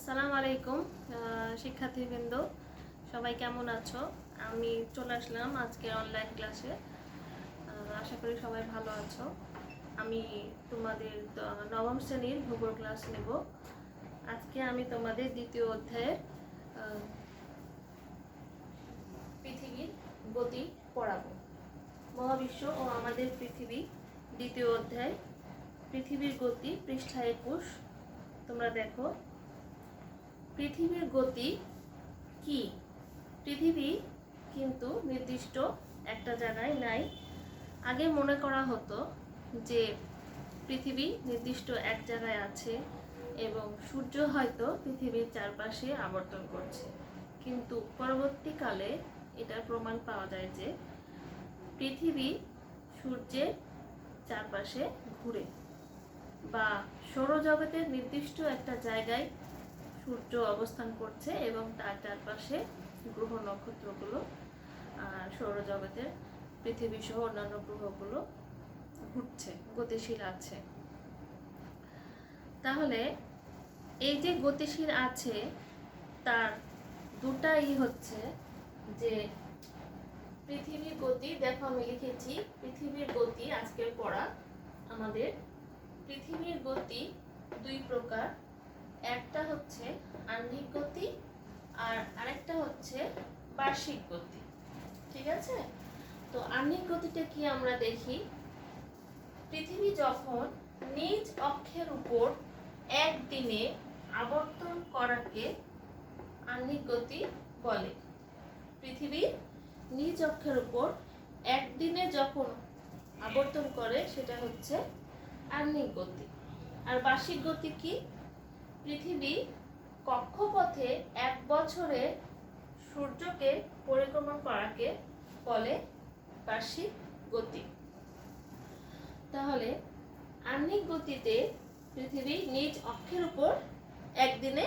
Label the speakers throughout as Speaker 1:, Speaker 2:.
Speaker 1: আসসালামু আলাইকুম শিক্ষার্থীবৃন্দ, সবাই কেমন আছো? আমি চলে আসলাম আজকে অনলাইন ক্লাসে। আশা করি সবাই ভালো আছো। আমি তোমাদের নবম শ্রেণীর ভূগোল ক্লাস নেব। আজকে আমি তোমাদের দ্বিতীয় অধ্যায়ের পৃথিবীর গতি পড়াবো। মহাবিশ্ব ও আমাদের পৃথিবী, দ্বিতীয় অধ্যায়, পৃথিবীর গতি, পৃষ্ঠা 21। তোমরা দেখো, পৃথিবীর গতি কি? পৃথিবী কিন্তু নির্দিষ্ট একটা জায়গায় নাই। আগে মনে করা হতো যে পৃথিবী নির্দিষ্ট এক জায়গায় আছে এবং সূর্য হয়তো পৃথিবীর চারপাশে আবর্তন করছে, কিন্তু পরবর্তীকালে এটা প্রমাণ পাওয়া যায় যে পৃথিবী সূর্যের চারপাশে ঘুরে, বা সৌরজগতের নির্দিষ্ট একটা জায়গায় সূর্য অবস্থান করছে এবং তার চারপাশে গ্রহ নক্ষত্রগুলো আর সৌরজগতের পৃথিবী সহ অন্যান্য গ্রহগুলো ঘুরছে, গতিশীল আছে। তাহলে এই যে গতিশীল আছে তার দুটাই হচ্ছে যে পৃথিবীর গতি। দেখো, আমি লিখেছি পৃথিবীর গতি। আজকের পড়া আমাদের পৃথিবীর গতি দুই প্রকার। একটা হচ্ছে আহ্নিক গতি আর আরেকটা হচ্ছে বার্ষিক গতি। ঠিক আছে? তো আহ্নিক গতিটা কি আমরা দেখি। পৃথিবী যখন নিজ অক্ষের উপর একদিনে আবর্তন করাকে আহ্নিক গতি বলে। পৃথিবী নিজ অক্ষের উপর একদিনে যখন আবর্তন করে সেটা হচ্ছে আহ্নিক গতি। আর বার্ষিক গতি কি? পৃথিবী কক্ষপথে এক বছরে সূর্যকে পরিক্রমণ করাকে বলে বার্ষিক গতি। তাহলে আহ্নিক গতিতে পৃথিবী নিজ অক্ষের উপর একদিনে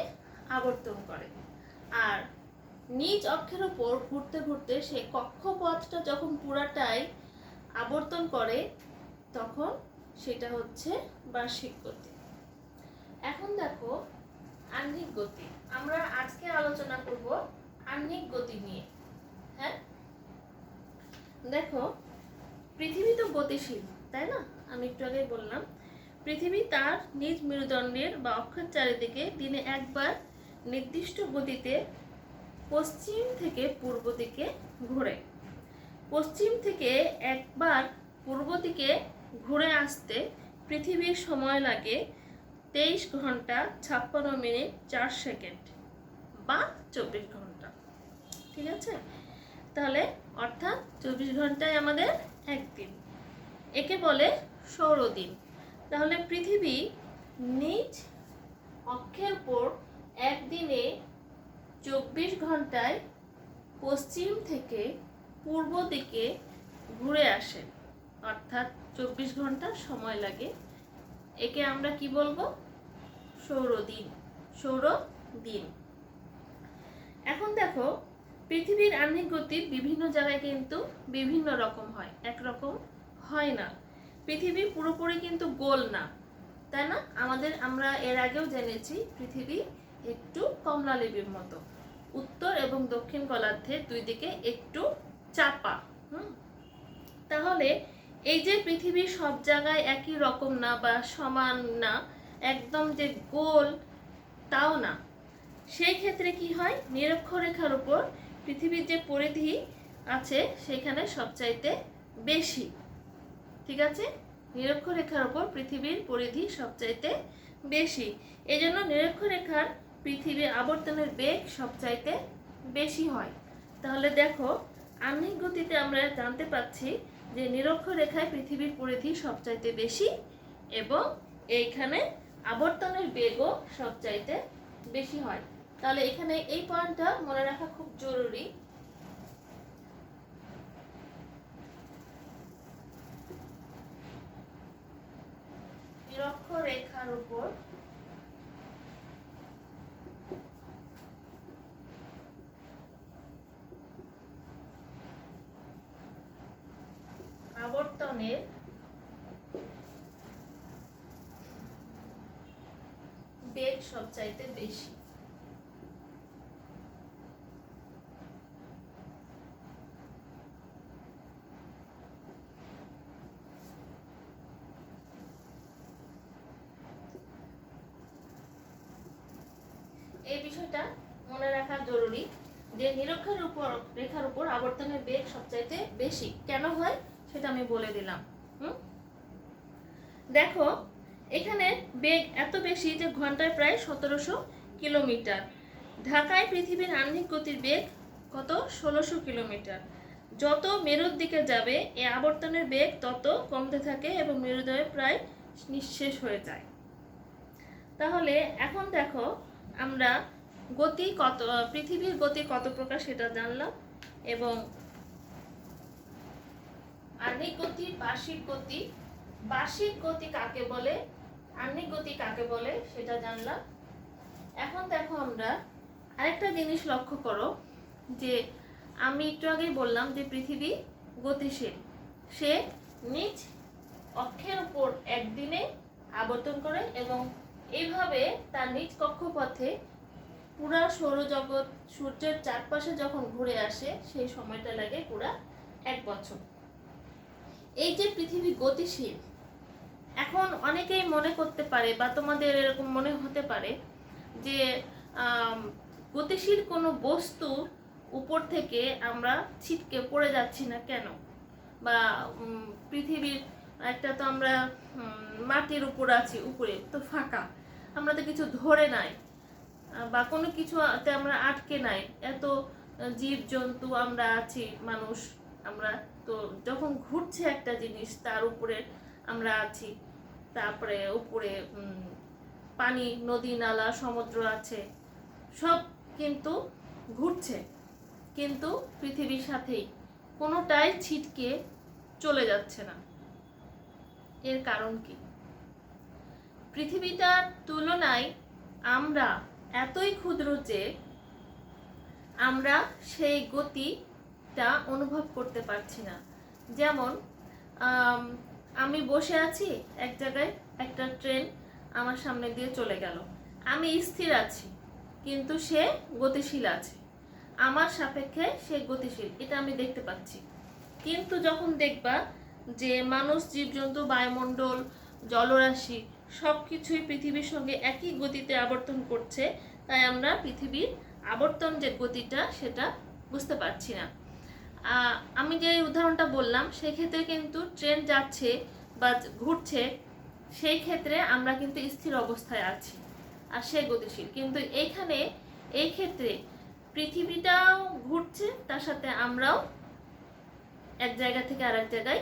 Speaker 1: আবর্তন করে, আর নিজ অক্ষের উপর ঘুরতে ঘুরতে সে কক্ষপথটা যখন পুরাটাই আবর্তন করে তখন সেটা হচ্ছে বার্ষিক গতি। এখন দেখো আহ্নিক গতি। আমরা আজকে আলোচনা করব আহ্নিক গতি নিয়ে। হ্যাঁ, দেখো, পৃথিবী তো গতিশীল, তাই না? আমি একটু আগে বললাম পৃথিবী তার নিজ মেরুদণ্ডের বা অক্ষের চারিদিকে দিনে একবার নির্দিষ্ট গতিতে পশ্চিম থেকে পূর্ব দিকে ঘোরে। পশ্চিম থেকে একবার পূর্ব দিকে ঘুরে আসতে পৃথিবীর সময় লাগে 23 ঘন্টা 56 মিনিট 4 সেকেন্ড বা 24 ঘন্টা। ঠিক আছে? তাহলে অর্থাৎ 24 ঘন্টায় আমাদের একদিন, একে বলে সৌরদিন। তাহলে পৃথিবী নিজ অক্ষের উপর একদিনে 24 ঘন্টায় পশ্চিম থেকে পূর্ব দিকে ঘুরে আসে, অর্থাৎ 24 ঘন্টা সময় লাগে। একে আমরা কি বলবো? সৌরদিন। সৌরদিন। এখন দেখো, পৃথিবীর আহ্নিক গতি বিভিন্ন জায়গায় কিন্তু বিভিন্ন রকম হয়, একরকম হয় না। পৃথিবী পুরোপুরি কিন্তু গোল না, তাই না? আমরা এর আগেও জেনেছি পৃথিবী একটু কমলা লেবুর মতো, উত্তর এবং দক্ষিণ গোলার্ধের দুই দিকে একটু চাপা। তাহলে এই যে পৃথিবী সব জায়গায় একই রকম না বা সমান না, একদম যে গোল তাও না। সেই ক্ষেত্রে কি হয়? নিরক্ষরেখার উপর পৃথিবীর যে পরিধি আছে সেখানে সবচাইতে বেশি। ঠিক আছে? নিরক্ষরেখার উপর পৃথিবীর পরিধি সবচাইতে বেশি। এজন্য নিরক্ষরেখার পৃথিবীর আবর্তনের বেগ সবচাইতে বেশি হয়। তাহলে দেখো, আহ্নিক গতিতে আমরা জানতে পাচ্ছি যে নিরক্ষরেখায় পৃথিবীর পরিধি সবচাইতে বেশি এবং এইখানে আবর্তনের বেগও সবচাইতে বেশি হয়। তাহলে এখানে এই পয়েন্টটা মনে রাখা খুব জরুরি। নিরক্ষরেখার উপর আবর্তনের বেগ সবচাইতে বেশি। এই বিষয়টা মনে রাখা জরুরি যে রেখার উপর আবর্তনের বেগ সবচাইতে বেশি। কেন হয় সেটা আমি বলে দিলাম। দেখো এখানে বেগ এত বেশি যে ঘন্টায় প্রায় 1700 কিলোমিটার। ঢাকায় পৃথিবীর আহ্নিক গতির বেগ কত? 1600 কিলোমিটার। যত মেরুর দিকে যাবে এই আবর্তনের বেগ তত কমতে থাকে এবং মেরুদয় প্রায় নিঃশেষ হয়ে যায়। তাহলে এখন দেখো আমরা গতি কত, পৃথিবীর গতি কত প্রকার সেটা জানলাম, এবং আহ্নিক গতি, বার্ষিক গতি কাকে বলে, আহ্নিক গতি কাকে বলে সেটা জানলাম। এখন দেখো আমরা আরেকটা জিনিস লক্ষ্য করো যে আমি একটু আগেই বললাম যে পৃথিবী গতিশীল, সে নিজ অক্ষের উপর একদিনে আবর্তন করে এবং এইভাবে তার নিজ কক্ষপথে পুরা সৌরজগৎ সূর্যের চারপাশে যখন ঘুরে আসে সেই সময়টা লাগে পুরা 1 বছর। এই যে পৃথিবী গতিশীল, এখন অনেকেই মনে করতে পারে বা তোমাদের এরকম মনে হতে পারে যে গতিশীল কোনো বস্তু উপর থেকে আমরা ছিটকে পড়ে যাচ্ছি না কেন, বা পৃথিবীর একটা তো আমরা মাটির উপর আছি, উপরে তো ফাঁকা, আমরা তো কিছু ধরে নাই বা কোনো কিছুতে আমরা আটকে নাই, এত জীব জন্তু আমরা আছি, মানুষ আমরা, তো যখন ঘুরছে একটা জিনিস তার উপরে আমরা আছি, তারপরে উপরে পানি, নদী নালা, সমুদ্র আছে, সব কিন্তু ঘুরছে, কিন্তু পৃথিবীর সাথেই কোনোটাই ছিটকে চলে যাচ্ছে না। এর কারণ কি? পৃথিবীটার তুলনায় আমরা এতই ক্ষুদ্র যে আমরা সেই গতিটা অনুভব করতে পারছি না। যেমন আমি বসে আছি এক জায়গায়, একটা ট্রেন আমার সামনে দিয়ে চলে গেল, আমি স্থির আছি কিন্তু সে গতিশীল আছে, আমার সাপেক্ষে সে গতিশীল, এটা আমি দেখতে পাচ্ছি। কিন্তু যখন দেখবা যে মানুষ, জীবজন্তু, বায়ুমণ্ডল, জলরাশি সব কিছুই পৃথিবীর সঙ্গে একই গতিতে আবর্তন করছে, তাই আমরা পৃথিবীর আবর্তন যে গতিটা সেটা বুঝতে পারছি না। আমি যে উদাহরণটা বললাম সেক্ষেত্রে কিন্তু ট্রেন যাচ্ছে বা ঘুরছে, সেই ক্ষেত্রে আমরা কিন্তু স্থির অবস্থায় আছি আর সে গতিশীল, কিন্তু এই ক্ষেত্রে পৃথিবীটাও ঘুরছে, তার সাথে আমরাও এক জায়গা থেকে আরেক জায়গায়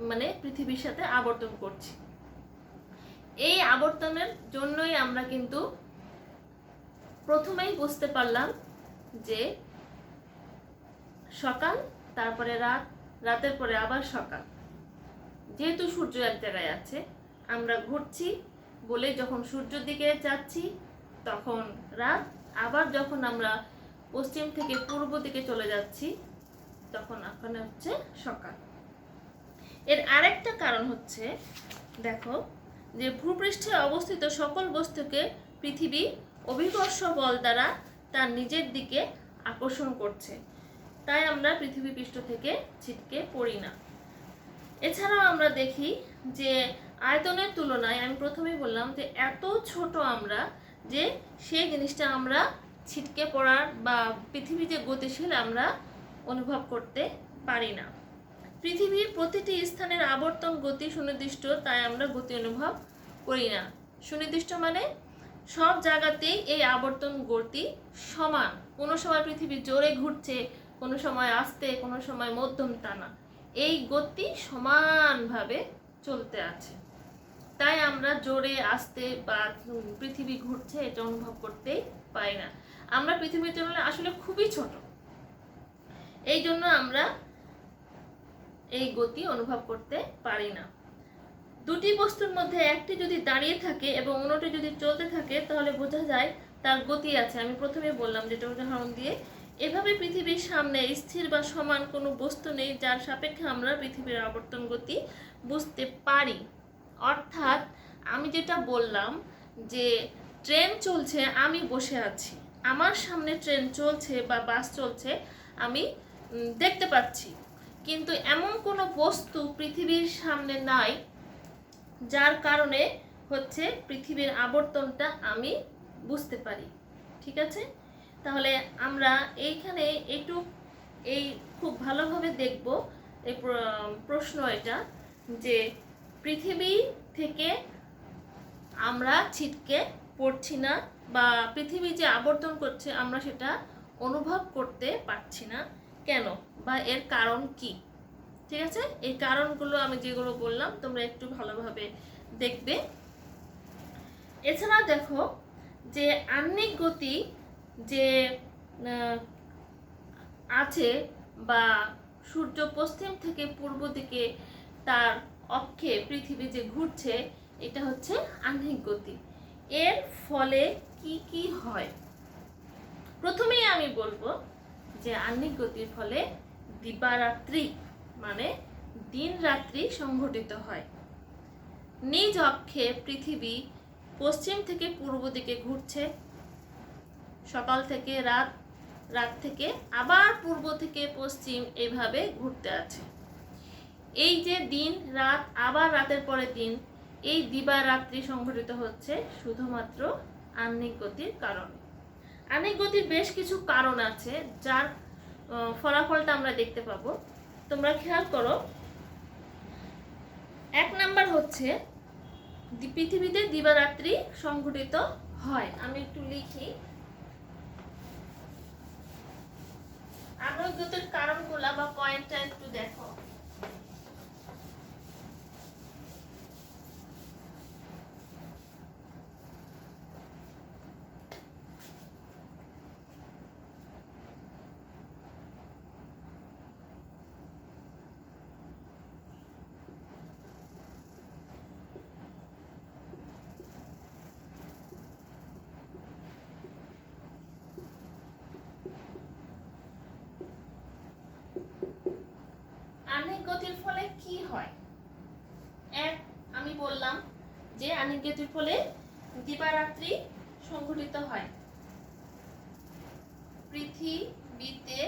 Speaker 1: মানে পৃথিবীর সাথে আবর্তন করছি। এই আবর্তনের জন্যই আমরা কিন্তু প্রথমেই বুঝতে পারলাম যে সকাল, তারপরে রাত, রাতের পরে আবার সকাল, যেহেতু সূর্য এক জায়গায় আছে, আমরা ঘুরছি বলে যখন সূর্যের দিকে যাচ্ছি তখন রাত, আবার যখন আমরা পশ্চিম থেকে পূর্ব দিকে চলে যাচ্ছি তখন ওখানে হচ্ছে সকাল। এর আরেকটা কারণ হচ্ছে, দেখো যে ভূপৃষ্ঠে অবস্থিত সকল বস্তুকে পৃথিবী অভিকর্ষ বল দ্বারা তার নিজের দিকে আকর্ষণ করছে, তাই আমরা পৃথিবী পৃষ্ঠ থেকে ছিটকে পড়ি না। এছাড়াও আমরা দেখি যে আয়তনের তুলনায়, আমি প্রথমেই বললাম যে এত ছোট আমরা যে সেই জিনিসটা আমরা ছিটকে পড়ার বা পৃথিবী যে গতিশীল আমরা অনুভব করতে পারি না। পৃথিবীর প্রতিটি স্থানের আবর্তন গতি সুনির্দিষ্ট, তাই আমরা গতি অনুভব করি না। সুনির্দিষ্ট মানে সব জায়গাতেই এই আবর্তন গতি সমান, কোনো সময় পৃথিবী জোরে ঘুরছে, কোনো সময় আস্তে, কোনো সময় মধ্যম টানা, এই গতি সমানভাবে চলতে আছে, তাই আমরা জোরে আস্তে বা পৃথিবী ঘুরছে এটা অনুভব করতেই পারি না। আমরা পৃথিবীর জন্য আসলে খুবই ছোট, এই জন্য আমরা এই গতি অনুভব করতে পারি না। দুটি বস্তুর মধ্যে একটি যদি দাঁড়িয়ে থাকে এবং অন্যটি যদি চলতে থাকে তাহলে বোঝা যায় তার গতি আছে। আমি প্রথমে বললাম যেটা উদাহরণ দিয়ে, এভাবে পৃথিবীর সামনে স্থির বা সমান কোনো বস্তু নেই যার সাপেক্ষে আমরা পৃথিবীর আবর্তন গতি বুঝতে পারি। অর্থাৎ আমি যেটা বললাম যে ট্রেন চলছে, আমি বসে আছি, আমার সামনে ট্রেন চলছে বা বাস চলছে, আমি দেখতে পাচ্ছি, কিন্তু এমন কোনো বস্তু পৃথিবীর সামনে নাই যার কারণে হচ্ছে পৃথিবীর আবর্তনটা আমি বুঝতে পারি। ঠিক আছে, তাহলে আমরা এইখানে একটু এই খুব ভালোভাবে দেখব এই প্রশ্ন এটা, যে পৃথিবী থেকে আমরা ছিটকে পড়ছি না, বা পৃথিবী যে আবর্তন করছে আমরা সেটা অনুভব করতে পারছি না কেন, বা এর কারণ কি। ঠিক আছে, এই কারণগুলো আমি যেগুলো বললাম তোমরা একটু ভালোভাবে দেখবে। এছাড়া দেখো যে আহ্নিক গতি যে আছে, বা সূর্য পশ্চিম থেকে পূর্ব দিকে তার অক্ষে পৃথিবী যে ঘুরছে, এটা হচ্ছে আহ্নিক গতি। এর ফলে কি কি হয়? প্রথমেই আমি বলবো যে আহ্নিক গতির ফলে দিবারাত্রি মানে দিন রাত্রি সংঘটিত হয়। নিজ অক্ষে পৃথিবী পশ্চিম থেকে পূর্ব দিকে ঘুরছে, সকাল থেকে রাত, রাত থেকে আবার পূর্ব থেকে পশ্চিম, এইভাবে ঘুরতে আছে। এই যে দিন রাত আবার রাতের পরে দিন, এই দিবারাত্রি সংঘটিত হচ্ছে শুধুমাত্র আহ্নিক গতির কারণে। আহ্নিক গতির বেশ কিছু কারণ আছে যার ফলাফলটা আমরা দেখতে পাবো। তোমরা খেয়াল করো, 1 নাম্বার হচ্ছে পৃথিবীতে দিবারাত্রি সংঘটিত হয়। আমি একটু লিখি, আহ্নিক গতির কারণগুলা বা পয়েন্টটা একটু দেখো। আহ্নিক গতির ফলে কি হয়? এক, আমি বললাম যে আহ্নিক গতির ফলে দিবারাত্রি সংঘটিত হয়। পৃথিবীতে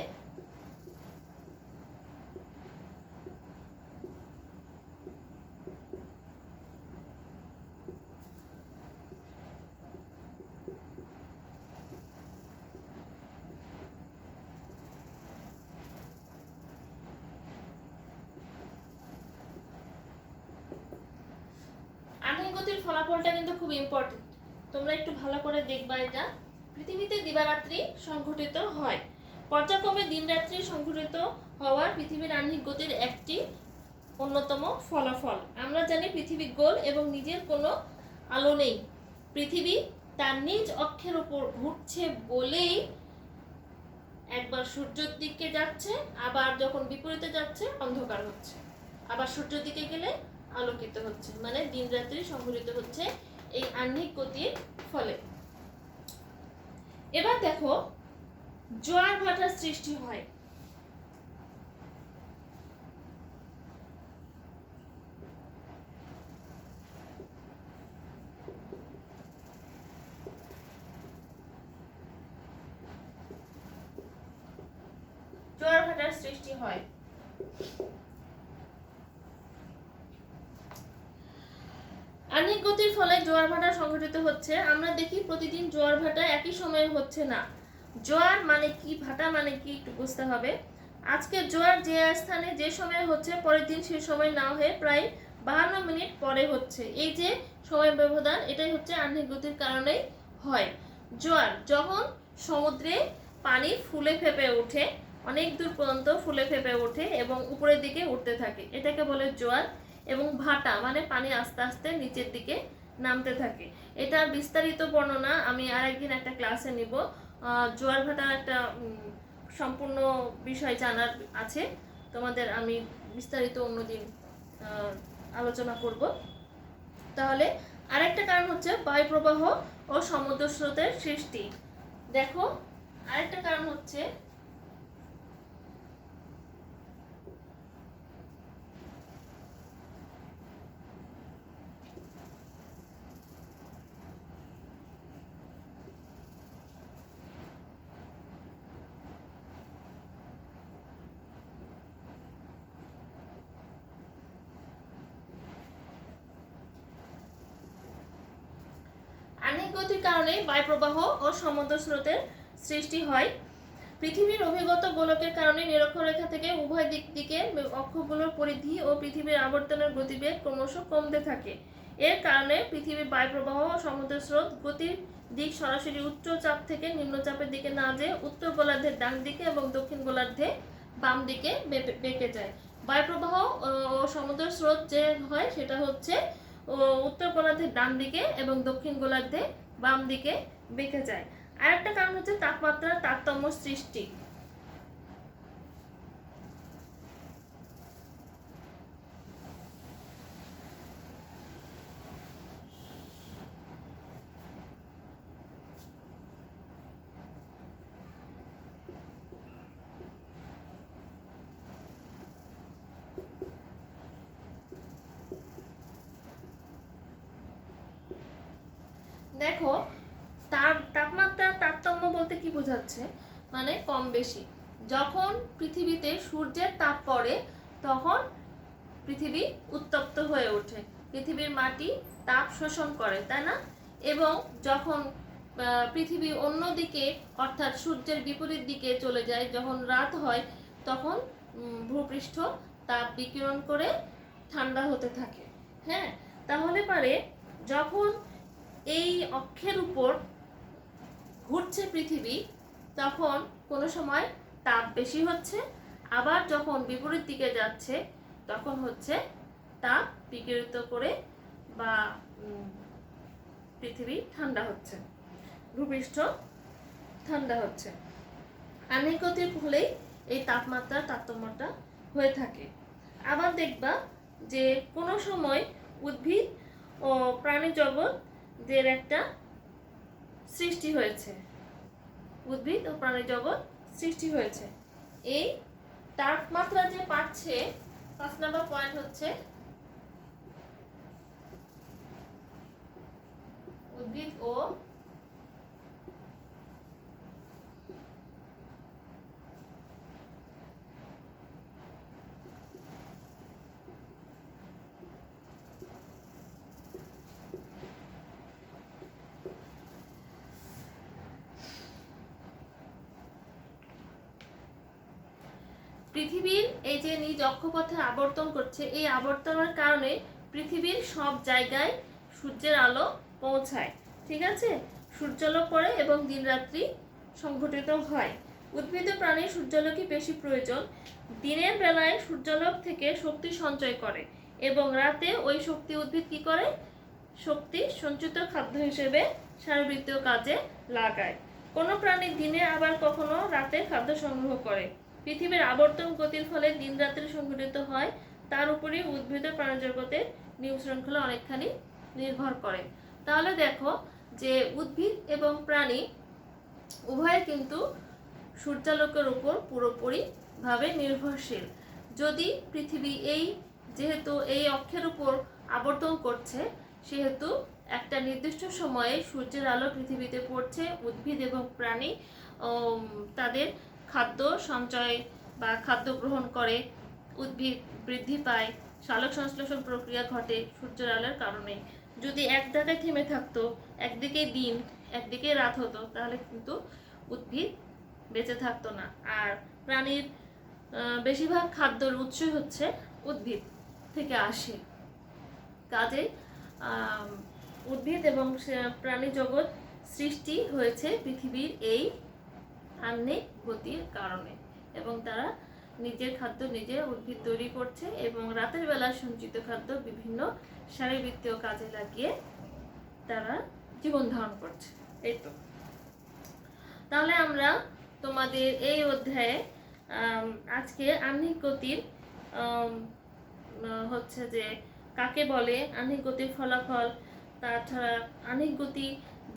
Speaker 1: আহ্নিক গতির ফলাফলটা কিন্তু খুব ইম্পর্টেন্ট, তোমরা একটু ভালো করে দেখবা। এটা পৃথিবীতে দিবারাত্রি সংঘটিত হয়। পর্যায়ক্রমে দিনরাত্রি সংঘটিত হওয়ার পৃথিবীর আহ্নিক গতির একটি অন্যতম ফলাফল। আমরা জানি পৃথিবী গোল এবং নিজের কোনো আলো নেই। পৃথিবী তার নিজ অক্ষের উপর ঘুরছে বলেই একবার সূর্যের দিকে যাচ্ছে, আবার যখন বিপরীতে যাচ্ছে অন্ধকার হচ্ছে, আবার সূর্যের দিকে গেলে আলোকিত হচ্ছে, মানে দিন রাত্রি সংঘটিত হচ্ছে এই আহ্নিক গতির ফলে। এবার দেখো জোয়ার ভাটার সৃষ্টি হয়। জোয়ার ভাটার সৃষ্টি হয়। আহ্নিক গতির ফলে জোয়ার ভাটা সংঘটিত হচ্ছে। আমরা দেখি প্রতিদিন জোয়ার ভাটা একই সময়ে হচ্ছে না। জোয়ার মানে কি, ভাটা মানে কি একটু বুঝতে হবে। আজকে জোয়ার যে স্থানে যে সময় হচ্ছে, পরের দিন সেই সময় না হয়ে প্রায় 52 মিনিট পরে হচ্ছে। এই যে সময় ব্যবধান, এটাই হচ্ছে আহ্নিক গতির কারণেই হয়। জোয়ার যখন সমুদ্রে পানি ফুলে ফেপে ওঠে, অনেক দূর পর্যন্ত ফুলে ফেপে ওঠে এবং উপরের দিকে উঠতে থাকে, এটাকে বলে জোয়ার। এবং ভাটা মানে পানি আস্তে আস্তে নিচের দিকে নামতে থাকে। এটার বিস্তারিত বর্ণনা আমি আরেকদিন একটা ক্লাসে নিব। জোয়ার ভাটার একটা সম্পূর্ণ বিষয় জানার আছে তোমাদের, আমি বিস্তারিত অন্যদিন আলোচনা করব। তাহলে আরেকটা কারণ হচ্ছে বায়ুপ্রবাহ ও সমুদ্র স্রোতের সৃষ্টি। দেখো আরেকটা কারণ হচ্ছে আহ্নিক গতির কারণে বায়ুপ্রবাহ ও সমুদ্র স্রোতের সৃষ্টি হয়। পৃথিবীর অভিগত গোলকের কারণে নিরক্ষরেখা থেকে উভয় দিকে অক্ষগুলোর পরিধি ও পৃথিবীর আবর্তনের গতিবেগ ক্রমশ কমতে থাকে। এর কারণে পৃথিবীর বায়ুপ্রবাহ ও সমুদ্র স্রোত গতির দিক সরাসরি উচ্চ চাপ থেকে নিম্ন চাপের দিকে না যেয়ে উত্তর গোলার্ধের ডান দিকে এবং দক্ষিণ গোলার্ধে বাম দিকে বেঁকে যায়। বায়ুপ্রবাহ ও সমুদ্র স্রোত যে হয় সেটা হচ্ছে উত্তর গোলার্ধের ডান দিকে এবং দক্ষিণ গোলার্ধে বাম দিকে বেঁকে যায়। আরেকটা কারণ হচ্ছে তাপমাত্রার তারতম্য সৃষ্টি। দেখো, তাপমাত্রার তারতম্য বলতে কি বোঝাচ্ছে, মানে কম বেশি। যখন পৃথিবীতে সূর্যের তাপ পড়ে তখন পৃথিবী উত্তপ্ত হয়ে ওঠে, পৃথিবীর মাটি তাপ শোষণ করে, তাই না? এবং যখন পৃথিবী অন্যদিকে অর্থাৎ সূর্যের বিপরীত দিকে চলে যায়, যখন রাত হয় তখন ভূপৃষ্ঠ তাপ বিকিরণ করে ঠান্ডা হতে থাকে। হ্যাঁ, তাহলে পারে যখন এই অক্ষের উপর ঘুরছে পৃথিবী তখন কোনো সময় তাপ বেশি হচ্ছে, আবার যখন বিপরীত দিকে যাচ্ছে তখন হচ্ছে তাপ বিকিরিত করে বা পৃথিবী ঠান্ডা হচ্ছে, ভূপৃষ্ঠ ঠান্ডা হচ্ছে। আহ্নিক গতির ফলেই এই তাপমাত্রার তারতম্যটা হয়ে থাকে। আবার দেখবা যে কোনো সময় উদ্ভিদ ও প্রাণী জগতের একটা সৃষ্টি হয়েছে, উদ্ভিদ ও প্রাণী জগৎ সৃষ্টি হয়েছে। এই তাপমাত্রা যে পাচ্ছে, 5 নম্বর পয়েন্ট হচ্ছে উদ্ভিদ ও পৃথিবীর এই যে নিজ অক্ষপথে আবর্তন করছে, এই আবর্তনের কারণে পৃথিবীর সব জায়গায় সূর্যের আলো পৌঁছায়। ঠিক আছে, সূর্যালোক পড়ে এবং দিনরাত্রি সংঘটিত হয়। উদ্ভিদ ও প্রাণীর সূর্যালোকই বেশি প্রয়োজন। দিনের বেলায় সূর্যালোক থেকে শক্তি সঞ্চয় করে এবং রাতে ওই শক্তি উদ্ভিদ কি করে, শক্তি সঞ্চিত খাদ্য হিসেবে শারীরবৃত্তীয় কাজে লাগায়। কোনো প্রাণী দিনে আবার কখনো রাতে খাদ্য সংগ্রহ করে। পৃথিবীর আবর্তন গতির ফলে দিন রাত্রি সংঘটিত হয়, তার উপরই উদ্ভিদ ও প্রাণীজগতের নিয়ম শৃঙ্খলা অনেকখানি নির্ভর করে। তাহলে দেখো যে উদ্ভিদ এবং প্রাণী উভয় কিন্তু সূর্যালোকের উপর পুরোপুরিভাবে নির্ভরশীল। যদি পৃথিবী যেহেতু এই অক্ষের উপর আবর্তন করছে, সেহেতু একটা নির্দিষ্ট সময়ে সূর্যের আলো পৃথিবীতে পড়ছে, উদ্ভিদ এবং প্রাণী তাদের খাদ্য সঞ্চয় বা খাদ্য গ্রহণ করে, উদ্ভিদ বৃদ্ধি পায়, সালোক সংশ্লেষণ প্রক্রিয়া ঘটে সূর্যের আলোর কারণে। যদি এক জায়গায় থেমে থাকতো, একদিকে দিন একদিকে রাত হতো, তাহলে কিন্তু উদ্ভিদ বেঁচে থাকতো না। আর প্রাণীর বেশিরভাগ খাদ্যের উৎসই হচ্ছে উদ্ভিদ থেকে আসে। কাজে উদ্ভিদ এবং প্রাণী জগৎ সৃষ্টি হয়েছে পৃথিবীর এই আহ্নিক গতির কারণে, এবং তারা নিজের খাদ্য নিজে উদ্ভিদ তৈরি করছে এবং রাতের বেলা সঞ্চিত খাদ্য বিভিন্ন শারীরবৃত্তীয় কাজে লাগিয়ে তারা জীবন ধারণ করছে। এই তো, তাহলে আমরা তোমাদের এই অধ্যায়ে আজকে আহ্নিক গতির হচ্ছে যে কাকে বলে, আহ্নিক গতির ফলাফল, তাছাড়া আহ্নিক গতি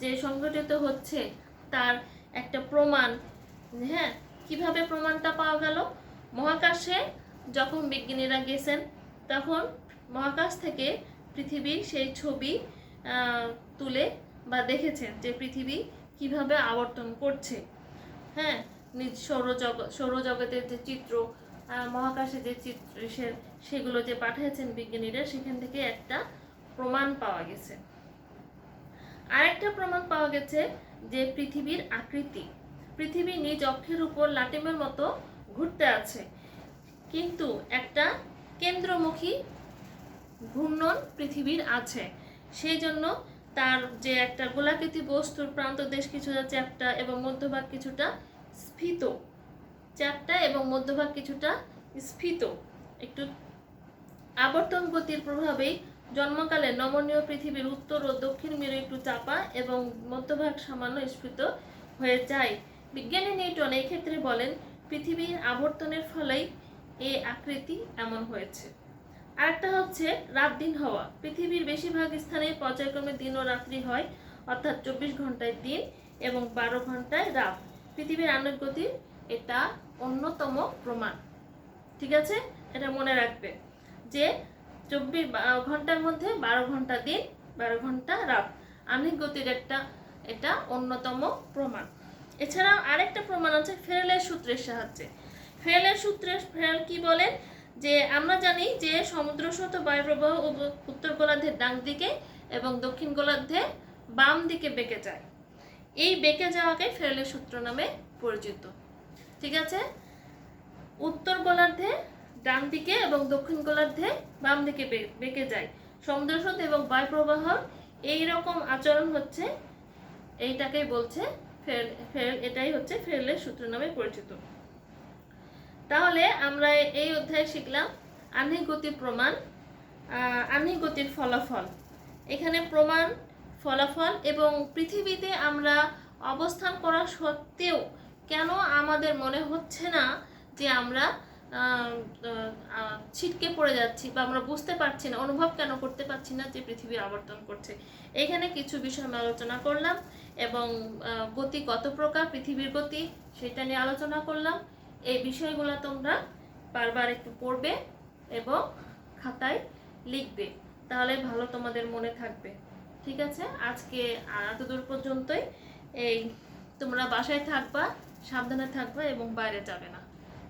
Speaker 1: যে সংঘটিত হচ্ছে তার একটা প্রমাণ, হ্যাঁ, কিভাবে প্রমাণটা পাওয়া গেল, মহাকাশে যখন বিজ্ঞানীরা গেছেন তখন মহাকাশ থেকে পৃথিবীর সেই ছবি তুলে বা দেখেছেন যে পৃথিবী কিভাবে আবর্তন করছে। হ্যাঁ, নিজ সৌরজগতের যে চিত্র, মহাকাশে যে চিত্র সেগুলো যে পাঠিয়েছেন বিজ্ঞানীরা, সেখান থেকে একটা প্রমাণ পাওয়া গেছে। আরেকটা প্রমাণ পাওয়া গেছে যে পৃথিবীর আকৃতি, পৃথিবী নিজ অক্ষের উপর লাটিমের মতো ঘুরতে আছে, কিন্তু একটা কেন্দ্রমুখী ঘূর্ণন পৃথিবীর আছে। সেই জন্য তার যে একটা গোলাকৃতি বস্তুর প্রান্তদেশ কিছুটা চ্যাপ্টা এবং মধ্যভাগ কিছুটা স্ফীত, চ্যাপ্টা এবং মধ্যভাগ কিছুটা স্ফীত। একটু আবর্তন গতির প্রভাবেই জন্মকালে নমনীয় পৃথিবীর উত্তর ও দক্ষিণ মেরু একটু চাপা এবং মধ্যভাগ সামান্য স্ফীত হয়ে যায়। বিজ্ঞানী নিউটন এই ক্ষেত্রে বলেন পৃথিবীর আবর্তনের ফলেই এই আকৃতি এমন হয়েছে। আরেকটা হচ্ছে রাত দিন হওয়া। পৃথিবীর বেশিরভাগ স্থানে পর্যায়ক্রমে দিন ও রাত্রি হয়, অর্থাৎ 24 ঘন্টায় দিন এবং 12 ঘন্টায় রাত। পৃথিবীর আণবিক গতির এটা অন্যতম প্রমাণ। ঠিক আছে, এটা মনে রাখবে যে 24 ঘন্টার মধ্যে 12 ঘন্টা দিন, 12 ঘন্টা রাত, আণবিক গতির এটা অন্যতম প্রমাণ। এছাড়াও আরেকটা প্রমাণ আছে ফেরেলের সূত্রের সাহায্যে। ফেরেলের সূত্রে ফেরেল কি বলেন যে আমরা জানি যে সমুদ্র স্রোত বায়ুপ্রবাহ উত্তর গোলার্ধের ডান দিকে এবং দক্ষিণ গোলার্ধে বাম দিকে বেঁকে যায়। এই বেঁকে যাওয়াকে ফেরেলের সূত্র নামে পরিচিত। ঠিক আছে, উত্তর গোলার্ধে ডান দিকে এবং দক্ষিণ গোলার্ধে বাম দিকে বেঁকে যায়। সমুদ্র স্রোত এবং বায়ুপ্রবাহ এইরকম আচরণ হচ্ছে, এইটাকেই বলছে ফেরেল, এটাই হচ্ছে ফেরেলের সূত্র নামে পরিচিত। তাহলে আমরা এই অধ্যায়ে শিখলাম আহ্নিক গতির প্রমাণ, আহ্নিক গতির ফলাফল। এখানে প্রমাণ, ফলাফল এবং পৃথিবীতে আমরা অবস্থান করা সত্ত্বেও কেন আমাদের মনে হচ্ছে না যে আমরা ছিটকে পড়ে যাচ্ছি বা আমরা বুঝতে পারছি না, অনুভব কেন করতে পারছি না যে পৃথিবী আবর্তন করছে। এখানে কিছু বিষয় আমি আলোচনা করলাম এবং গতি কত প্রকার, পৃথিবীর গতি সেটা নিয়ে আলোচনা করলাম। এই বিষয়গুলো তোমরা বারবার একটু পড়বে এবং খাতায় লিখবে, তাহলে ভালো তোমাদের মনে থাকবে। ঠিক আছে, আজকে এতদূর পর্যন্তই। এই তোমরা বাসায় থাকবা, সাবধানে থাকবা এবং বাইরে যাবে না।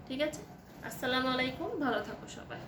Speaker 1: ঠিক আছে, আসসালামু আলাইকুম, ভালো থাকো সবাই।